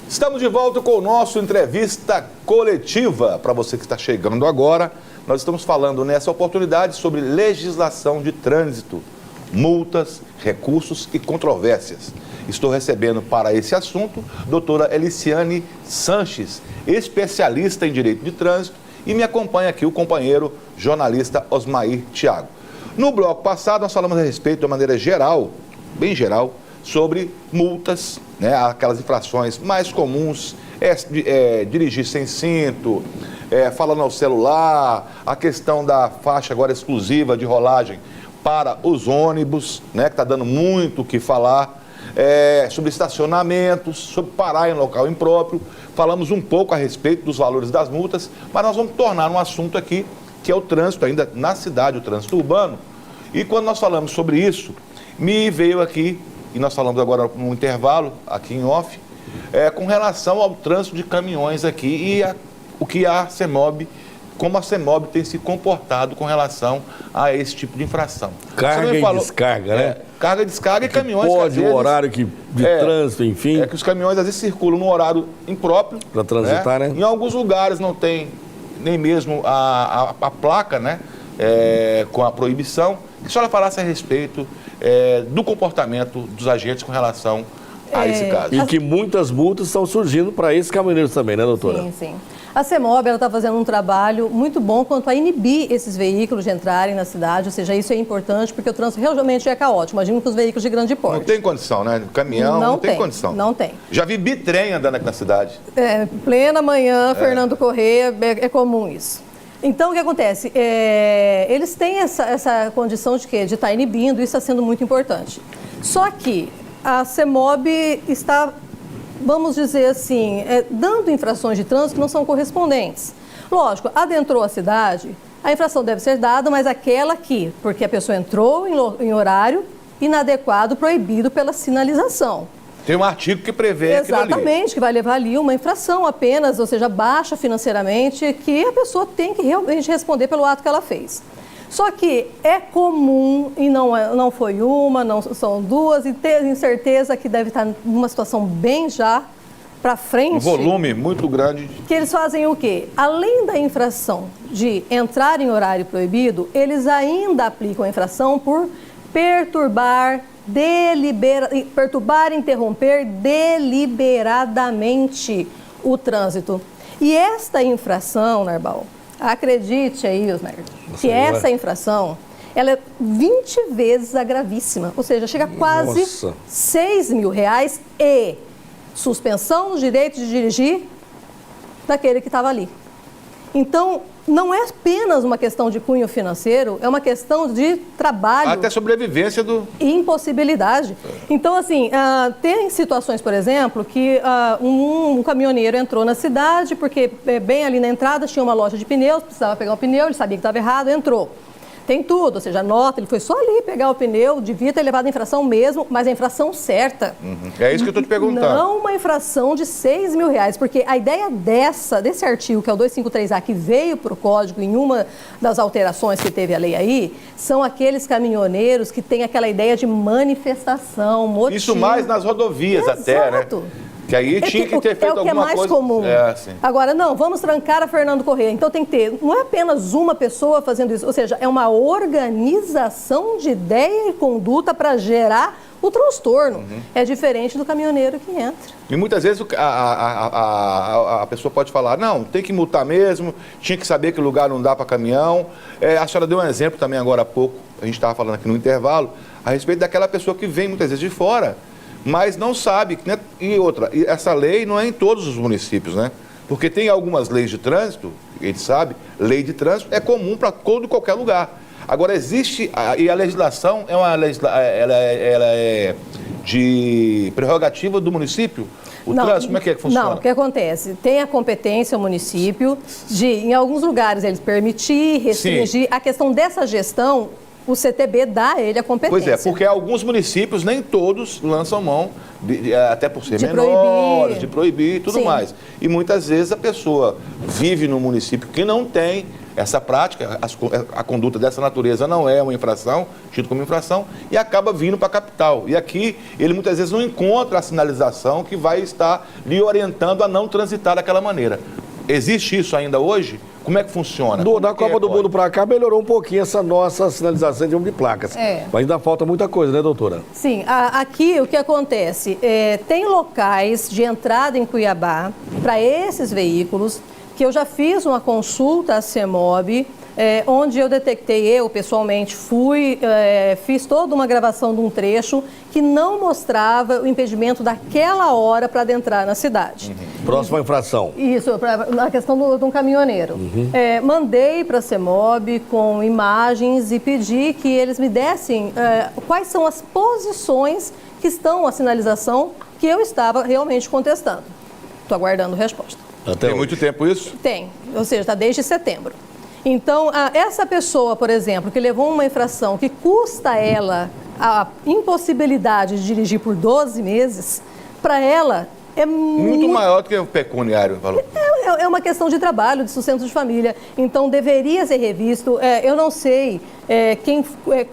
Estamos de volta com o nosso entrevista coletiva. Para você que está chegando agora, nós estamos falando nessa oportunidade sobre legislação de trânsito, multas, recursos e controvérsias. Estou recebendo para esse assunto doutora Eliciane Sanches, especialista em direito de trânsito, e me acompanha aqui o companheiro jornalista Osmair Thiago. No bloco passado nós falamos a respeito de uma maneira geral, bem geral, sobre multas, né, aquelas infrações mais comuns, dirigir sem cinto, falando ao celular, a questão da faixa agora exclusiva de rolagem para os ônibus, né, que está dando muito o que falar, sobre estacionamentos, sobre parar em local impróprio. Falamos um pouco a respeito dos valores das multas, mas nós vamos tornar um assunto aqui, que é o trânsito ainda na cidade, o trânsito urbano. E quando nós falamos sobre isso, me veio aqui, e nós falamos agora no intervalo, aqui em off, com relação ao trânsito de caminhões aqui e o que a CEMOB, como a CEMOB tem se comportado com relação a esse tipo de infração. Carga e descarga, né? Carga e descarga e caminhões. Pode, o horário de trânsito, enfim. É que os caminhões às vezes circulam no horário impróprio. Para transitar, né? Em alguns lugares não tem nem mesmo a placa, né? Com a proibição. Que a senhora falasse a respeito do comportamento dos agentes com relação a esse caso. E que muitas multas estão surgindo para esses caminhoneiros também, né, doutora? Sim, sim. A CEMOB está fazendo um trabalho muito bom quanto a inibir esses veículos de entrarem na cidade, ou seja, isso é importante porque o trânsito realmente é caótico. Imagina com os veículos de grande porte. Não tem condição, né? Caminhão não tem condição. Não tem. Já vi bitrem andando aqui na cidade. Plena manhã, Fernando Corrêa, é comum isso. Então, o que acontece? Eles têm essa condição de quê? De estar inibindo, isso está sendo muito importante. Só que a CEMOB está, vamos dizer assim, dando infrações de trânsito que não são correspondentes. Lógico, adentrou a cidade, a infração deve ser dada, mas aquela que, porque a pessoa entrou em horário inadequado, proibido pela sinalização. Tem um artigo que prevê aquilo ali. Exatamente, que vai levar ali uma infração apenas, ou seja, baixa financeiramente, que a pessoa tem que realmente responder pelo ato que ela fez. Só que é comum, e não foi uma, não são duas, e tenho certeza que deve estar numa situação bem já para frente. Um volume muito grande. Que eles fazem o quê? Além da infração de entrar em horário proibido, eles ainda aplicam a infração por perturbar, interromper deliberadamente o trânsito. E esta infração, Narbal, acredite aí, Osmar, que essa infração, ela é 20 vezes a gravíssima, ou seja, chega a quase R$6 mil e suspensão dos direitos de dirigir daquele que estava ali. Então, não é apenas uma questão de cunho financeiro, é uma questão de trabalho. Até sobrevivência do... Impossibilidade. Então, assim, tem situações, por exemplo, que um caminhoneiro entrou na cidade, porque bem ali na entrada tinha uma loja de pneus, precisava pegar um pneu, ele sabia que estava errado, entrou. Tem tudo, ou seja, a nota, ele foi só ali pegar o pneu, devia ter levado a infração mesmo, mas a infração certa. É isso que eu estou te perguntando. Não uma infração de R$6 mil, porque a ideia desse artigo, que é o 253A, que veio para o Código em uma das alterações que teve a lei aí, são aqueles caminhoneiros que têm aquela ideia de manifestação, motivo. Isso mais nas rodovias. Exato. Até, né? Que aí tinha que ter feito alguma coisa. É o que é mais comum. Agora, não, vamos trancar a Fernando Corrêa. Então tem que ter, não é apenas uma pessoa fazendo isso, ou seja, é uma organização de ideia e conduta para gerar o transtorno. É diferente do caminhoneiro que entra. E muitas vezes a pessoa pode falar, não, tem que multar mesmo, tinha que saber que o lugar não dá para caminhão. A senhora deu um exemplo também agora há pouco, a gente estava falando aqui no intervalo, a respeito daquela pessoa que vem muitas vezes de fora, mas não sabe, né? E outra, essa lei não é em todos os municípios, né? Porque tem algumas leis de trânsito, a gente sabe, lei de trânsito é comum para todo qualquer lugar. Agora existe, e a legislação ela é de prerrogativa do município? O trânsito, como é que funciona? Não, o que acontece? Tem a competência o município de, em alguns lugares, eles permitir, restringir. Sim. A questão dessa gestão O CTB dá a ele a competência. Pois é, porque alguns municípios, nem todos, lançam mão, até por ser De menores, de proibir e tudo Sim. mais. E muitas vezes a pessoa vive num município que não tem essa prática, a conduta dessa natureza não é uma infração, tido como infração, e acaba vindo para a capital. E aqui ele muitas vezes não encontra a sinalização que vai estar lhe orientando a não transitar daquela maneira. Existe isso ainda hoje? Como é que funciona? Da Copa do Mundo para cá melhorou um pouquinho essa nossa sinalização de placas. Mas ainda falta muita coisa, né, doutora? Sim, aqui o que acontece? Tem locais de entrada em Cuiabá para esses veículos que eu já fiz uma consulta à CEMOB, onde eu detectei, eu pessoalmente fiz toda uma gravação de um trecho que não mostrava o impedimento daquela hora para adentrar na cidade. Próxima infração. Isso, na questão de um caminhoneiro. Mandei para a CEMOB com imagens e pedi que eles me dessem quais são as posições que estão a sinalização que eu estava realmente contestando. Estou aguardando resposta. Tem muito tempo isso? Tem, ou seja, está desde setembro. Então, essa pessoa, por exemplo, que levou uma infração que custa ela a impossibilidade de dirigir por 12 meses, para ela é muito maior do que o pecuniário valor. É uma questão de trabalho, de sustento de família. Então, deveria ser revisto. Eu não sei quem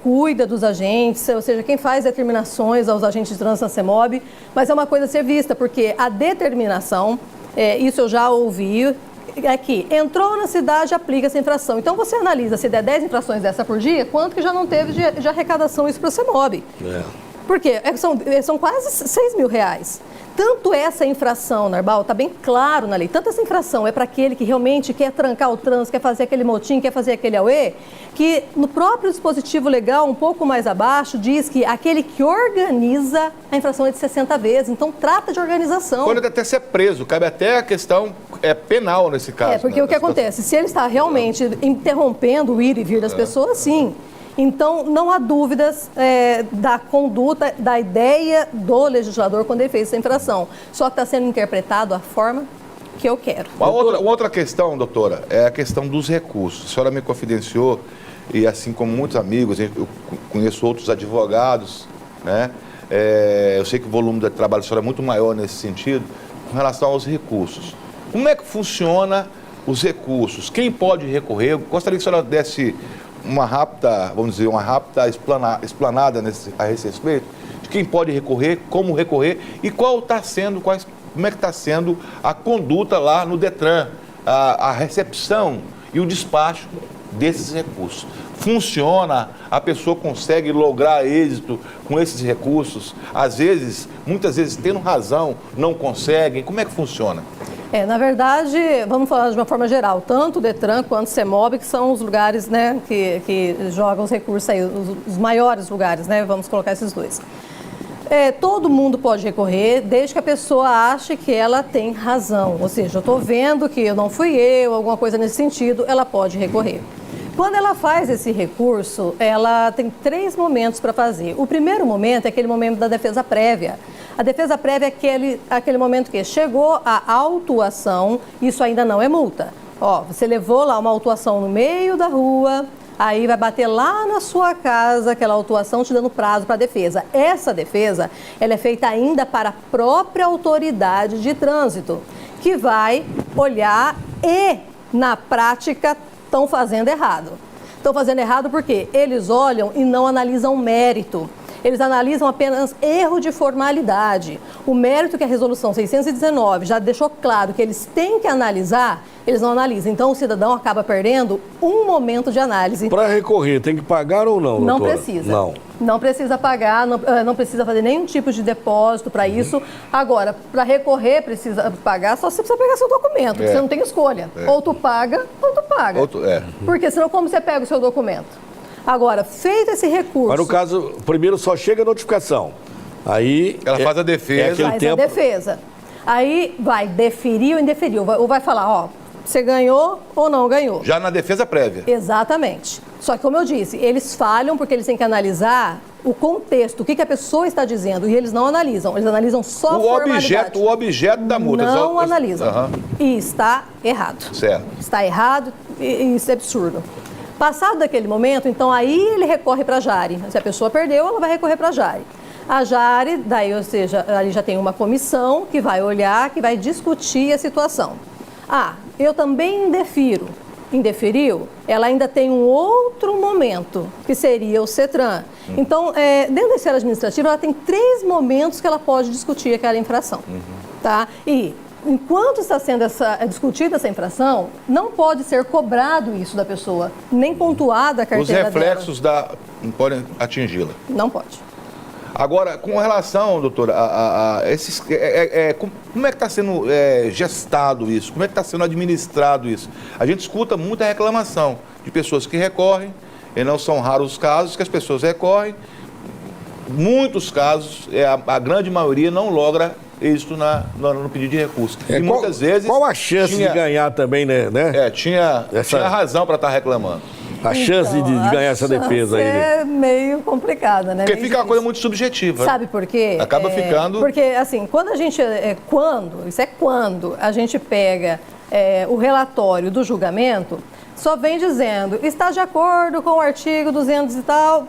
cuida dos agentes, ou seja, quem faz determinações aos agentes de trânsito na CEMOB, mas é uma coisa a ser vista, porque a determinação, isso eu já ouvi, que entrou na cidade, aplica essa infração. Então, você analisa, se der 10 infrações dessa por dia, quanto que já não teve de arrecadação isso para a CEMOB? Porque são quase R$6 mil. Tanto essa infração, Narbal, está bem claro na lei, tanto essa infração é para aquele que realmente quer trancar o trânsito, quer fazer aquele motim, quer fazer aquele auê, que no próprio dispositivo legal, um pouco mais abaixo, diz que aquele que organiza a infração é de 60 vezes. Então, trata de organização. Pode até ser preso, cabe até a questão penal nesse caso. Porque o que acontece? Se ele está realmente interrompendo o ir e vir das pessoas, sim. Então, não há dúvidas da conduta, da ideia do legislador quando ele fez essa infração. Só que está sendo interpretado a forma que eu quero. Uma outra questão, doutora, é a questão dos recursos. A senhora me confidenciou, e assim como muitos amigos, eu conheço outros advogados, né? Eu sei que o volume de trabalho da senhora é muito maior nesse sentido, com relação aos recursos. Como é que funciona os recursos? Quem pode recorrer? Eu gostaria que a senhora desse uma rápida explanada a esse respeito, de quem pode recorrer, como recorrer e como é que está sendo a conduta lá no Detran, a recepção e o despacho desses recursos. Funciona? A pessoa consegue lograr êxito com esses recursos? Às vezes, muitas vezes, tendo razão, não conseguem. Como é que funciona? Na verdade, vamos falar de uma forma geral, tanto o Detran quanto o CEMOB, que são os lugares, né, que jogam os recursos aí, os maiores lugares, né, vamos colocar esses dois. Todo mundo pode recorrer, desde que a pessoa ache que ela tem razão, ou seja, eu estou vendo que não fui eu, alguma coisa nesse sentido, ela pode recorrer. Quando ela faz esse recurso, ela tem 3 momentos para fazer. O primeiro momento é aquele momento da defesa prévia. A defesa prévia é aquele momento que chegou a autuação, isso ainda não é multa. Você levou lá uma autuação no meio da rua, aí vai bater lá na sua casa aquela autuação te dando prazo para a defesa. Essa defesa, ela é feita ainda para a própria autoridade de trânsito, que vai olhar e, na prática, estão fazendo errado. Estão fazendo errado porque eles olham e não analisam mérito. Eles analisam apenas erro de formalidade. O mérito que a resolução 619 já deixou claro que eles têm que analisar, eles não analisam. Então, o cidadão acaba perdendo um momento de análise. Para recorrer, tem que pagar ou não, doutora? Não precisa. Não. Não precisa pagar, não precisa fazer nenhum tipo de depósito para isso. Agora, para recorrer, precisa pagar, só você precisa pegar seu documento, porque você não tem escolha. Ou tu paga, ou tu paga. Porque senão, como você pega o seu documento? Agora, feito esse recurso... Mas no caso, primeiro só chega a notificação. Aí... Ela faz a defesa. Faz a defesa. Aí vai deferir ou indeferir. Ou vai falar, você ganhou ou não ganhou. Já na defesa prévia. Exatamente. Só que, como eu disse, eles falham porque eles têm que analisar o contexto, o que a pessoa está dizendo, e eles não analisam. Eles analisam só a formalidade. O objeto da multa. Não analisam. E está errado. Certo. Está errado e isso é absurdo. Passado daquele momento, então aí ele recorre para a Jari. Se a pessoa perdeu, ela vai recorrer para a Jari. A Jari, daí, ou seja, ali já tem uma comissão que vai olhar, que vai discutir a situação. Eu também indefiro. Indeferiu, ela ainda tem um outro momento, que seria o CETRAN. Então, dentro da esfera administrativa, ela tem 3 momentos que ela pode discutir aquela infração. Tá? E, enquanto está sendo discutida essa infração, não pode ser cobrado isso da pessoa, nem pontuada a carteira dela. Os reflexos não podem atingi-la. Não pode. Agora, com relação, doutora, como é que está sendo gestado isso? Como é que está sendo administrado isso? A gente escuta muita reclamação de pessoas que recorrem, e não são raros os casos que as pessoas recorrem. Muitos casos, a grande maioria não logra êxito no pedido de recurso. E muitas vezes... Qual a chance de ganhar também, né? Tinha razão para estar reclamando. A chance de ganhar essa defesa aí. É meio complicada, né? Porque fica uma coisa muito subjetiva. Sabe por quê? Acaba ficando... Porque, assim, quando a gente... quando a gente pega o relatório do julgamento, só vem dizendo, está de acordo com o artigo 200 e tal,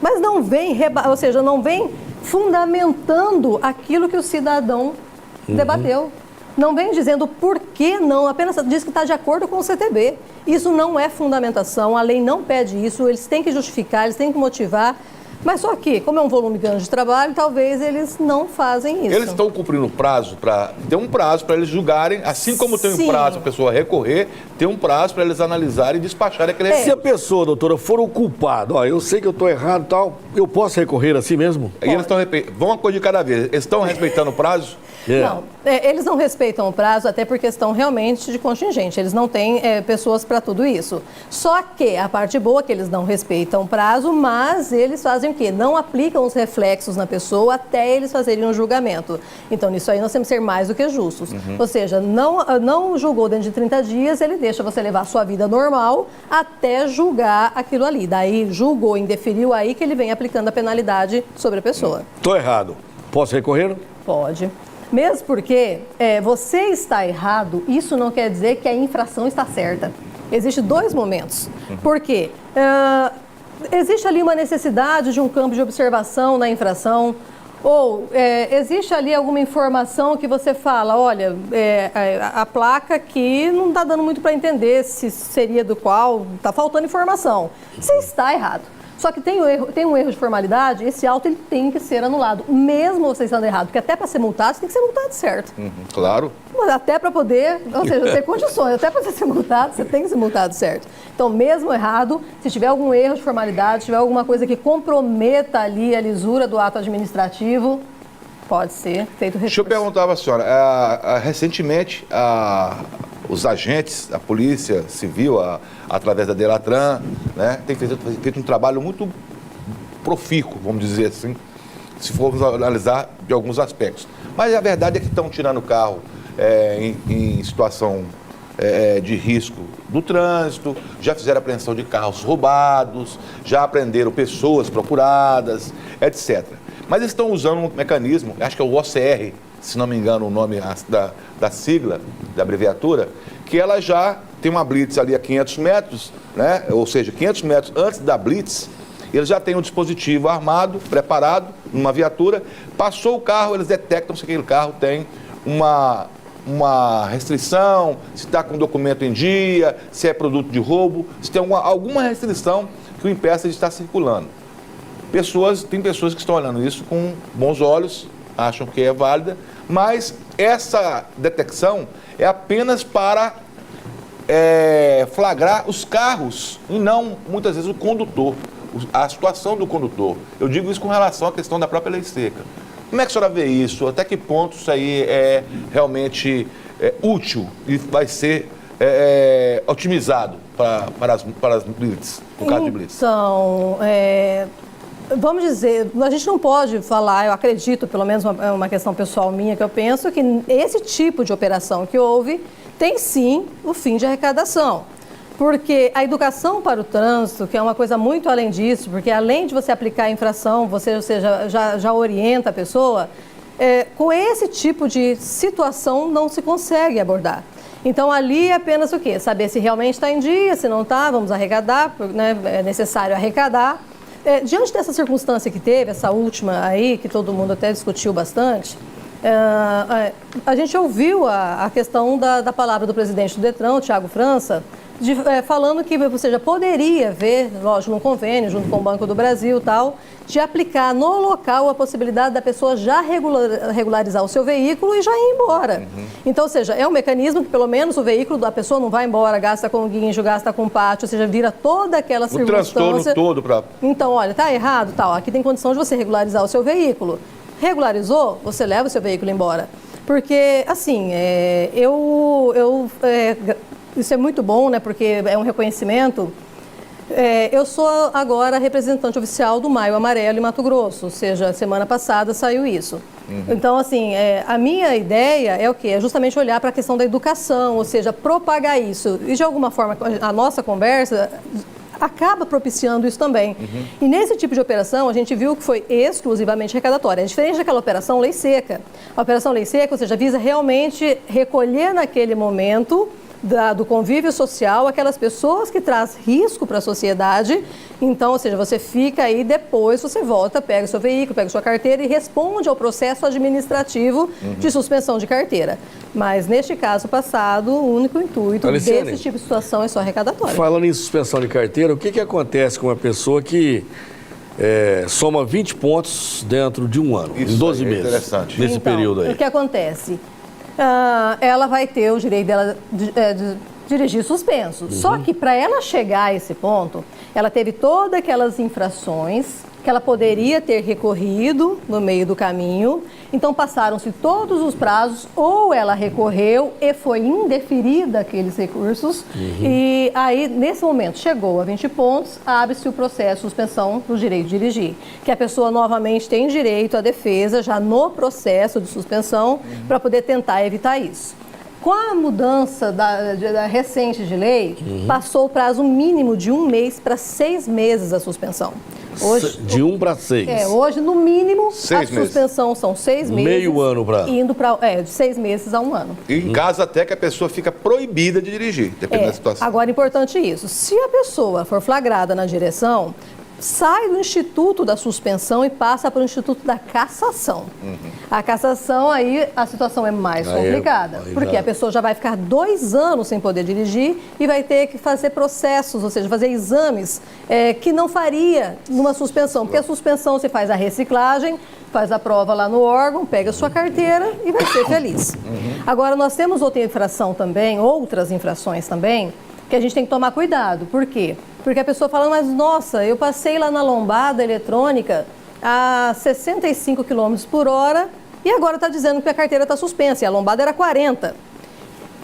mas não vem, ou seja, não vem fundamentando aquilo que o cidadão debateu. Não vem dizendo por que não, apenas diz que está de acordo com o CTB. Isso não é fundamentação, a lei não pede isso, eles têm que justificar, eles têm que motivar. Mas só que, como é um volume grande de trabalho, talvez eles não fazem isso. Eles estão cumprindo o prazo tem um prazo para eles julgarem, assim como tem um prazo para a pessoa recorrer, tem um prazo para eles analisarem e despacharem aquele recurso. Se a pessoa, doutora, for o culpado, eu sei que eu estou errado e tal, eu posso recorrer assim mesmo? E eles estão vão uma coisa de cada vez. Eles estão respeitando o prazo? Não, eles não respeitam o prazo, até por questão realmente de contingente. Eles não têm pessoas para tudo isso. Só que a parte boa é que eles não respeitam o prazo, mas eles fazem o quê? Não aplicam os reflexos na pessoa até eles fazerem um julgamento. Então, nisso aí nós temos que ser mais do que justos. Ou seja, não julgou dentro de 30 dias, ele deixa você levar a sua vida normal até julgar aquilo ali. Daí, julgou, indeferiu, aí que ele vem aplicando a penalidade sobre a pessoa. Estou errado. Posso recorrer? Pode. Mesmo porque você está errado, isso não quer dizer que a infração está certa. Existem 2 momentos. Por quê? Existe ali uma necessidade de um campo de observação na infração, ou existe ali alguma informação que você fala, olha, a placa aqui não está dando muito para entender se seria do qual, está faltando informação. Você está errado. Só que tem um erro de formalidade, esse auto ele tem que ser anulado, mesmo você estando errado, porque até para ser multado, você tem que ser multado certo. Claro. Mas até para poder, ou seja, ter condições, até para ser multado, você tem que ser multado certo. Então, mesmo errado, se tiver algum erro de formalidade, se tiver alguma coisa que comprometa ali a lisura do ato administrativo, pode ser feito recurso. Deixa eu perguntar para a senhora, recentemente, os agentes, a Polícia Civil, através da Delatran, né, tem feito um trabalho muito profícuo, vamos dizer assim, se formos analisar de alguns aspectos. Mas a verdade é que estão tirando o carro em situação de risco do trânsito, já fizeram apreensão de carros roubados, já apreenderam pessoas procuradas, etc. Mas eles estão usando um mecanismo, acho que é o OCR, se não me engano o nome da sigla, da abreviatura, que ela já tem uma blitz ali a 500 metros, né? Ou seja, 500 metros antes da blitz, eles já têm um dispositivo armado, preparado, numa viatura, passou o carro, eles detectam se aquele carro tem uma restrição, se está com documento em dia, se é produto de roubo, se tem alguma restrição que o impeça de estar circulando. Tem pessoas que estão olhando isso com bons olhos, acham que é válida, mas essa detecção é apenas para flagrar os carros e não, muitas vezes, o condutor, a situação do condutor. Eu digo isso com relação à questão da própria lei seca. Como é que a senhora vê isso? Até que ponto isso aí é realmente útil e vai ser otimizado para as blitz, no caso de blitz? Então, vamos dizer, a gente não pode falar, eu acredito, pelo menos uma questão pessoal minha, que eu penso que esse tipo de operação que houve tem sim o fim de arrecadação. Porque a educação para o trânsito, que é uma coisa muito além disso, porque além de você aplicar a infração, você já orienta a pessoa, com esse tipo de situação não se consegue abordar. Então, ali é apenas o quê? Saber se realmente está em dia, se não está, vamos arrecadar, né? É necessário arrecadar. Diante dessa circunstância que teve, essa última aí, que todo mundo até discutiu bastante, a gente ouviu a questão da palavra do presidente do Detran, o Thiago França, falando que você já poderia ver, lógico, num convênio, junto com o Banco do Brasil e tal, de aplicar no local a possibilidade da pessoa já regularizar o seu veículo e já ir embora. Então, ou seja, é um mecanismo que pelo menos o veículo da pessoa não vai embora, gasta com guincho, gasta com pátio, ou seja, vira toda aquela circunstância. O transtorno todo para... Então, olha, tá errado, tal, aqui tem condição de você regularizar o seu veículo. Regularizou, você leva o seu veículo embora. Porque, assim, isso é muito bom, né? Porque é um reconhecimento. Eu sou agora representante oficial do Maio Amarelo em Mato Grosso, ou seja, semana passada saiu isso. Então, assim, a minha ideia é o quê? É justamente olhar para a questão da educação, ou seja, propagar isso. E, de alguma forma, a nossa conversa acaba propiciando isso também. E nesse tipo de operação, a gente viu que foi exclusivamente arrecadatória. É diferente daquela operação Lei Seca. A operação Lei Seca, ou seja, visa realmente recolher naquele momento do convívio social aquelas pessoas que trazem risco para a sociedade. Então, ou seja, você fica aí, depois você volta, pega o seu veículo, pega a sua carteira e responde ao processo administrativo de suspensão de carteira. Mas, neste caso passado, o único intuito desse tipo de situação é só arrecadatório. Falando em suspensão de carteira, o que acontece com uma pessoa que soma 20 pontos dentro de um ano, Isso em 12 meses, interessante. nesse período aí? O que acontece? Ela vai ter o direito dela de dirigir suspenso. Só que para ela chegar a esse ponto, ela teve todas aquelas infrações que ela poderia ter recorrido no meio do caminho. Então passaram-se todos os prazos, ou ela recorreu e foi indeferida aqueles recursos. E aí, nesse momento, chegou a 20 pontos, abre-se o processo de suspensão do direito de dirigir. Que a pessoa novamente tem direito à defesa já no processo de suspensão para poder tentar evitar isso. Com a mudança da recente de lei, passou o prazo mínimo de 1 mês para 6 meses a suspensão. Hoje, de 1 para 6. Hoje, no mínimo, 6 a suspensão são 6 meses. Meio ano para... Indo para de 6 meses a 1 ano. E em caso até que a pessoa fica proibida de dirigir, dependendo da situação. Agora, importante isso. Se a pessoa for flagrada na direção, sai do instituto da suspensão e passa para o instituto da cassação. A cassação, aí a situação é mais complicada, porque a pessoa já vai ficar 2 anos sem poder dirigir e vai ter que fazer processos, ou seja, fazer exames que não faria numa suspensão, porque a suspensão você faz a reciclagem, faz a prova lá no órgão, pega a sua carteira e vai ser feliz. Agora, nós temos outra infração também, outras infrações também, que a gente tem que tomar cuidado. Por quê? Porque a pessoa fala, mas nossa, eu passei lá na lombada eletrônica a 65 km por hora e agora está dizendo que a carteira está suspensa e a lombada era 40.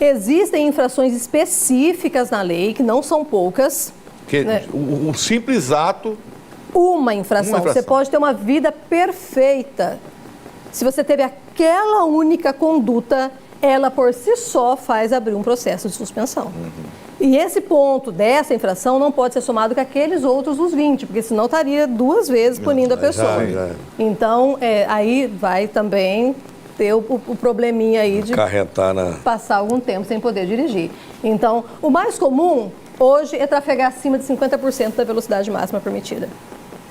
Existem infrações específicas na lei, que não são poucas. Um simples ato... Uma infração. Você pode ter uma vida perfeita. Se você teve aquela única conduta, ela por si só faz abrir um processo de suspensão. E esse ponto dessa infração não pode ser somado com aqueles outros dos 20, porque senão estaria 2 vezes punindo a pessoa. Então, aí vai também ter o probleminha aí de passar algum tempo sem poder dirigir. Então, o mais comum hoje é trafegar acima de 50% da velocidade máxima permitida.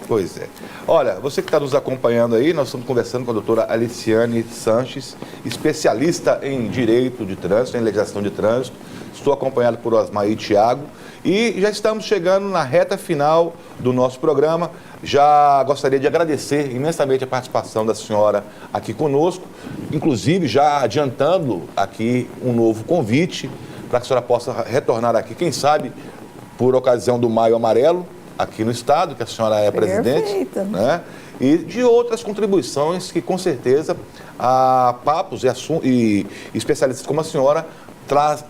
Pois é. Olha, você que está nos acompanhando aí, nós estamos conversando com a doutora Aliciane Sanches, especialista em direito de trânsito, em legislação de trânsito. Estou acompanhado por Osmar e Thiago e já estamos chegando na reta final do nosso programa. Já gostaria de agradecer imensamente a participação da senhora aqui conosco, inclusive já adiantando aqui um novo convite para que a senhora possa retornar aqui, quem sabe, por ocasião do Maio Amarelo, aqui no estado, que a senhora é presidente, né? E de outras contribuições que, com certeza, papos e especialistas como a senhora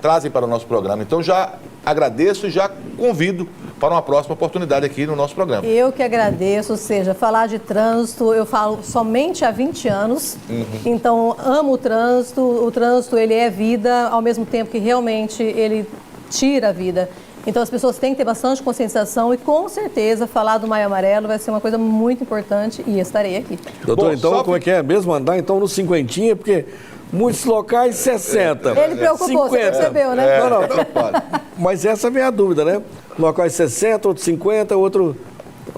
trazem para o nosso programa. Então, já agradeço e já convido para uma próxima oportunidade aqui no nosso programa. Eu que agradeço, ou seja, falar de trânsito, eu falo somente há 20 anos, então amo o trânsito ele é vida, ao mesmo tempo que realmente ele tira a vida. Então as pessoas têm que ter bastante conscientização e com certeza falar do Maio Amarelo vai ser uma coisa muito importante e estarei aqui. Doutor, então como é que é mesmo andar então no cinquentinha, porque Muitos locais, 60. Ele preocupou, você percebeu, né? Não, não. preocupado. Mas essa vem a dúvida, né? Locais 60, outro 50, outro...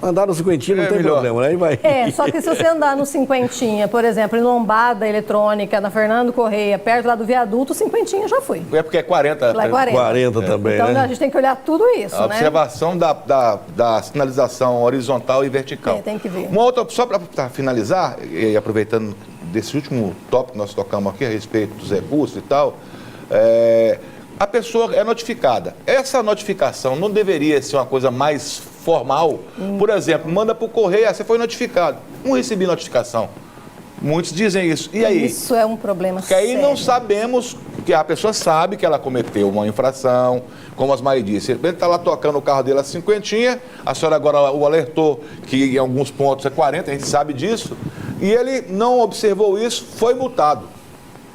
Andar no cinquentinho não tem melhor. problema, né? Aí vai. Só que se você andar no cinquentinha, por exemplo, em lombada eletrônica, na Fernando Correia, perto lá do viaduto, o cinquentinha já fui. É porque é 40. Lá é 40. 40 também, Então né? a gente tem que olhar tudo isso, A né? observação da sinalização horizontal e vertical. Tem que ver. Uma outra, só para finalizar, e aproveitando desse último tópico que nós tocamos aqui a respeito dos recursos e tal, a pessoa é notificada. Essa notificação não deveria ser uma coisa mais formal? Por exemplo, manda para o correio, você foi notificado. Não recebi notificação. Muitos dizem isso. E aí? Isso é um problema Porque aí sério. não sabemos, que a pessoa sabe que ela cometeu uma infração, como as Maí disse. De repente está lá tocando o carro dele a cinquentinha, a senhora agora o alertou que em alguns pontos é 40, a gente sabe disso, e ele não observou isso, foi multado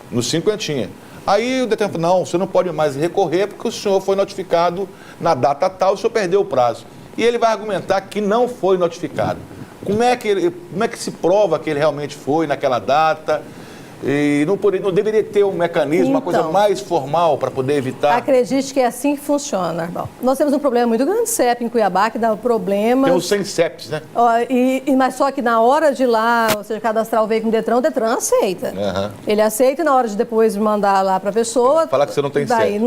no cinquentinha. Aí o detentor falou, não, você não pode mais recorrer porque o senhor foi notificado na data tal, o senhor perdeu o prazo. E ele vai argumentar que não foi notificado. Como é que se prova que ele realmente foi naquela data? E não deveria ter um mecanismo, uma coisa mais formal para poder evitar? Acredite que é assim que funciona. Bom, nós temos um problema muito grande de CEP em Cuiabá, que dá problemas... Tem os sem CEPs, né? Mas só que na hora de ir lá, ou seja, cadastrar o veículo no Detran aceita. Uhum. Ele aceita e na hora de depois mandar lá para a pessoa... Falar que você não tem daí CEP.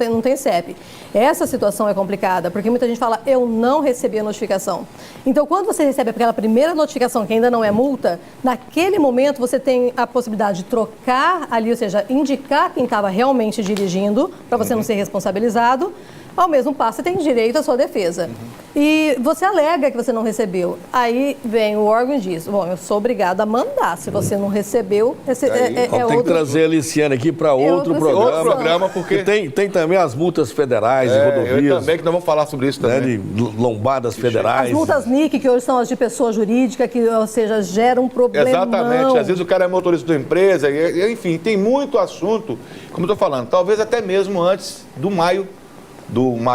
não tem CEP. Essa situação é complicada, porque muita gente fala, eu não recebi a notificação. Então, quando você recebe aquela primeira notificação, que ainda não é multa, naquele momento você tem a possibilidade de trocar ali, ou seja, indicar quem estava realmente dirigindo, para você não ser responsabilizado. Ao mesmo passo, você tem direito à sua defesa. E você alega que você não recebeu. Aí vem o órgão e diz, bom, eu sou obrigado a mandar. Se você não recebeu, Tem que trazer a Liciane aqui para outro programa. Outro programa, porque... Tem também as multas federais, rodovias. Eu também, que nós vamos falar sobre isso também. Né, de lombadas federais. As multas NIC, que hoje são as de pessoa jurídica, que, ou seja, geram um problema. Exatamente. Às vezes o cara é motorista da empresa, enfim, tem muito assunto, como eu estou falando, talvez até mesmo antes do maio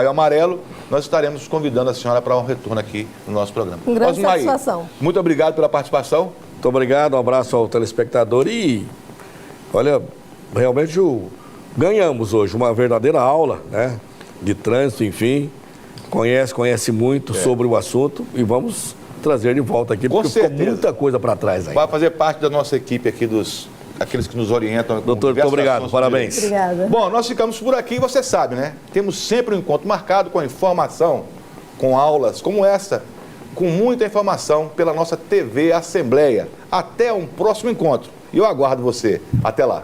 amarelo, nós estaremos convidando a senhora para um retorno aqui no nosso programa. Com grande satisfação. Muito obrigado pela participação. Muito obrigado, um abraço ao telespectador e, olha, realmente ganhamos hoje uma verdadeira aula, né, de trânsito, enfim, conhece muito sobre o assunto e vamos trazer de volta aqui, porque ficou muita coisa para trás aí. Vai fazer parte da nossa equipe aqui aqueles que nos orientam. Doutor, muito obrigado, parabéns. Obrigada. Bom, nós ficamos por aqui, você sabe, né? Temos sempre um encontro marcado com informação, com aulas como essa, com muita informação pela nossa TV Assembleia. Até um próximo encontro. E eu aguardo você. Até lá.